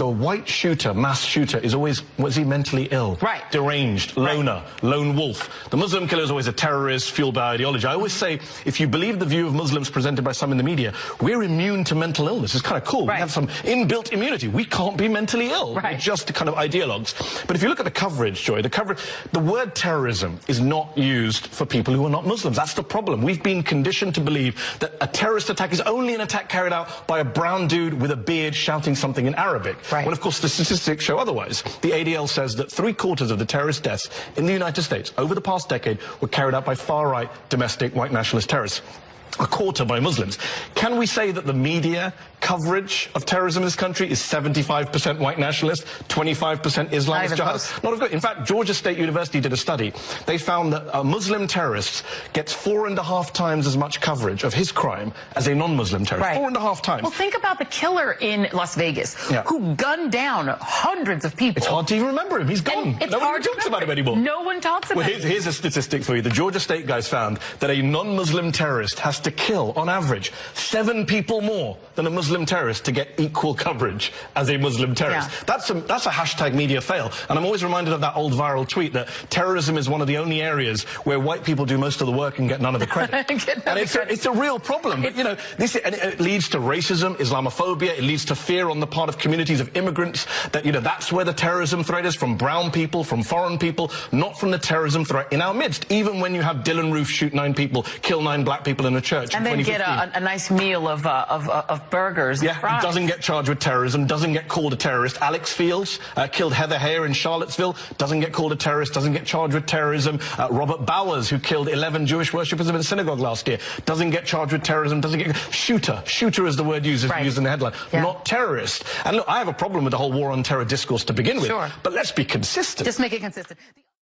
the white shooter, mass shooter, is always, was he mentally ill? Right. Deranged, loner, lone wolf. The Muslim killer is always a terrorist, fueled by ideology. I always say, if you believe the view of Muslims presented by some in the media, we're immune to mental illness. It's kind of cool. Right. We have some inbuilt immunity. We can't be mentally ill. Right. We're just kind of ideologues. But if you look at the coverage, Joy, the word terrorism is not used for people who are not Muslims. That's the problem. We've been conditioned to believe that a terrorist attack is only an attack carried out by a brown dude with a beard shouting something in Arabic. Right. When, of course, the statistics show otherwise. The ADL says that 3/4 of the terrorist deaths in the United States over the past decade were carried out by far-right domestic white nationalist terrorists. A quarter by Muslims. Can we say that the media coverage of terrorism in this country is 75% white nationalist, 25% Islamist jihadists? Not good. In fact, Georgia State University did a study. They found that a Muslim terrorist gets 4.5 times as much coverage of his crime as a non-Muslim terrorist. Right. 4.5 times. Well, think about the killer in Las Vegas who gunned down hundreds of people. It's hard to even remember him. He's gone. Nobody talks about him anymore. No one talks about him. Here's a statistic for you. The Georgia State guys found that a non-Muslim terrorist has to kill, on average, 7 people more than a Muslim terrorist to get equal coverage as a Muslim terrorist. Yeah. That's a hashtag media fail. And I'm always reminded of that old viral tweet that terrorism is one of the only areas where white people do most of the work and get none of the credit. And it's a real problem. But, you know, it leads to racism, Islamophobia. It leads to fear on the part of communities of immigrants that, you know, that's where the terrorism threat is, from brown people, from foreign people, not from the terrorism threat in our midst. Even when you have Dylan Roof shoot 9 people, kill 9 black people in a church. And then get a nice meal of burgers. Yeah, doesn't get charged with terrorism, doesn't get called a terrorist. Alex Fields killed Heather Heyer in Charlottesville, doesn't get called a terrorist, doesn't get charged with terrorism. Robert Bowers, who killed 11 Jewish worshippers in a synagogue last year, doesn't get charged with terrorism, doesn't get... Shooter is the word used in the headline, not terrorist. And look, I have a problem with the whole war on terror discourse to begin with, but let's be consistent. Just make it consistent.